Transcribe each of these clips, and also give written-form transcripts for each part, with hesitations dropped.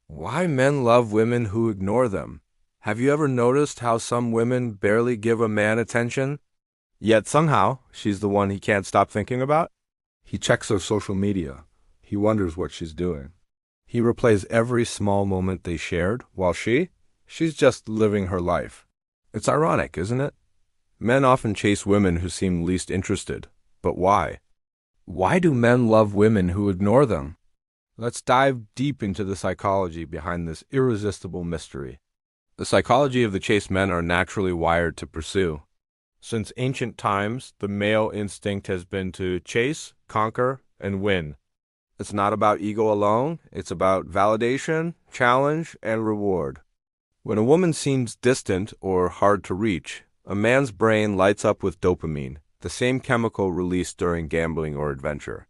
Why men love women who ignore them. Have you ever noticed how some women barely give a man attention, yet somehow she's the one he can't stop thinking about? He checks her social media. He wonders what she's doing. He replays every small moment they shared, while she's just living her life. It's ironic, isn't it? Men often chase women who seem least interested. But why? Why do men love women who ignore them? Let's dive deep into the psychology behind this irresistible mystery. The psychology of the chase men are naturally wired to pursue. Since ancient times, the male instinct has been to chase, conquer, and win. It's not about ego alone, it's about validation, challenge, and reward. When a woman seems distant or hard to reach, a man's brain lights up with dopamine, the same chemical released during gambling or adventure.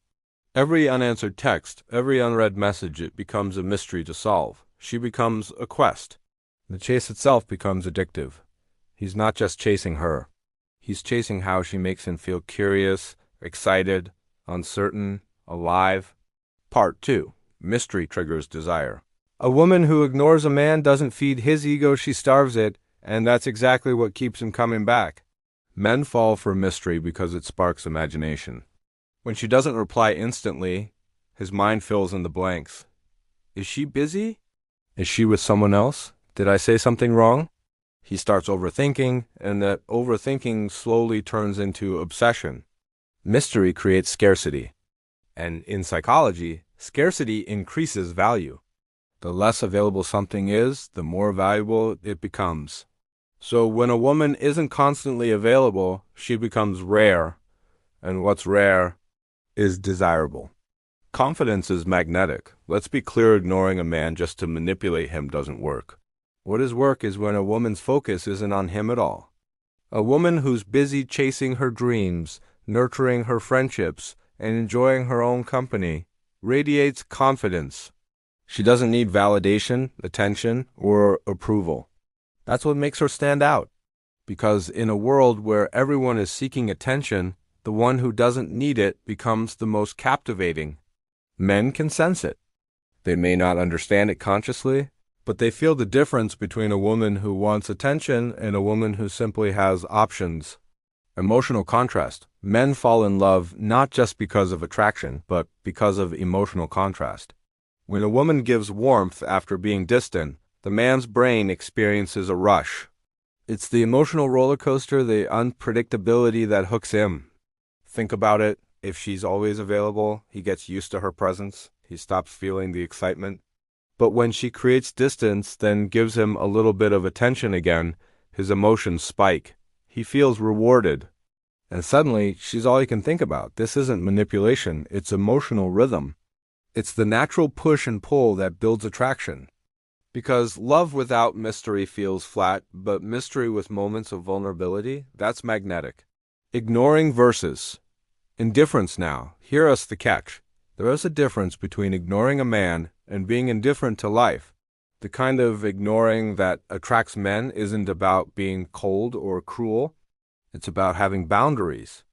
Every unanswered text, every unread message, it becomes a mystery to solve. She becomes a quest. The chase itself becomes addictive. He's not just chasing her. He's chasing how she makes him feel curious, excited, uncertain, alive. Part 2. Mystery triggers desire. A woman who ignores a man doesn't feed his ego, she starves it, and that's exactly what keeps him coming back. Men fall for mystery because it sparks imagination. When she doesn't reply instantly, his mind fills in the blanks. Is she busy? Is she with someone else? Did I say something wrong? He starts overthinking, and that overthinking slowly turns into obsession. Mystery creates scarcity. And in psychology, scarcity increases value. The less available something is, the more valuable it becomes. So when a woman isn't constantly available, she becomes rare. And what's rare is desirable. Confidence is magnetic. Let's be clear, ignoring a man just to manipulate him doesn't work. What does work is when a woman's focus isn't on him at all. A woman who's busy chasing her dreams, nurturing her friendships, and enjoying her own company radiates confidence. She doesn't need validation, attention, or approval. That's what makes her stand out. Because in a world where everyone is seeking attention, the one who doesn't need it becomes the most captivating. Men can sense it. They may not understand it consciously, but they feel the difference between a woman who wants attention and a woman who simply has options. Emotional contrast. Men fall in love not just because of attraction, but because of emotional contrast. When a woman gives warmth after being distant, the man's brain experiences a rush. It's the emotional roller coaster, the unpredictability that hooks him. Think about it. If she's always available, he gets used to her presence. He stops feeling the excitement. But when she creates distance, then gives him a little bit of attention again, his emotions spike. He feels rewarded. And suddenly, she's all he can think about. This isn't manipulation, it's emotional rhythm. It's the natural push and pull that builds attraction. Because love without mystery feels flat, but mystery with moments of vulnerability, that's magnetic. Ignoring versus indifference now. Hear us the catch. There is a difference between ignoring a man and being indifferent to life. The kind of ignoring that attracts men isn't about being cold or cruel. It's about having boundaries.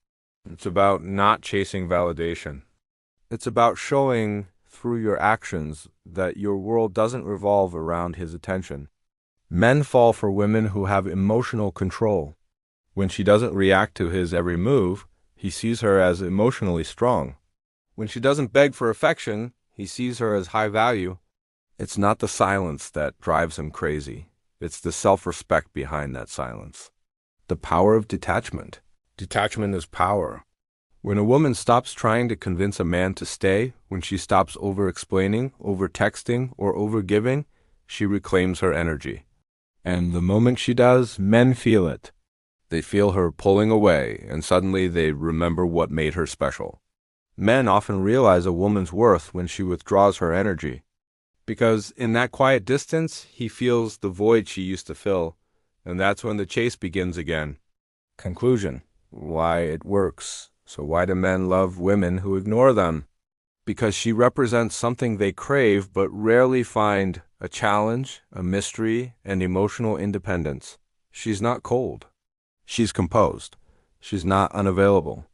It's about not chasing validation. It's about showing through your actions that your world doesn't revolve around his attention. Men fall for women who have emotional control. When she doesn't react to his every move, he sees her as emotionally strong. When she doesn't beg for affection, he sees her as high value. It's not the silence that drives him crazy. It's the self-respect behind that silence. The power of detachment. Detachment is power. When a woman stops trying to convince a man to stay, when she stops over-explaining, over-texting, or over-giving, she reclaims her energy. And the moment she does, men feel it. They feel her pulling away, and suddenly they remember what made her special. Men often realize a woman's worth when she withdraws her energy. Because in that quiet distance, he feels the void she used to fill, and that's when the chase begins again. Conclusion. Why it works. So why do men love women who ignore them? Because she represents something they crave but rarely find: a challenge, a mystery, and emotional independence. She's not cold. She's composed. She's not unavailable.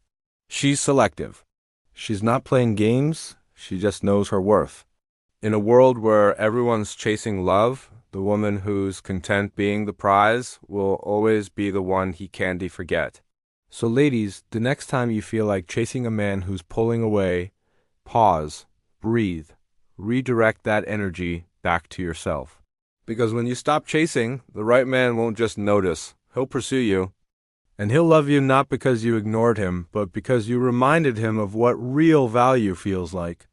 She's selective. She's not playing games. She just knows her worth. In a world where everyone's chasing love, the woman who's content being the prize will always be the one he can't forget. So ladies, the next time you feel like chasing a man who's pulling away, pause, breathe, redirect that energy back to yourself. Because when you stop chasing, the right man won't just notice, he'll pursue you. And he'll love you not because you ignored him, but because you reminded him of what real value feels like.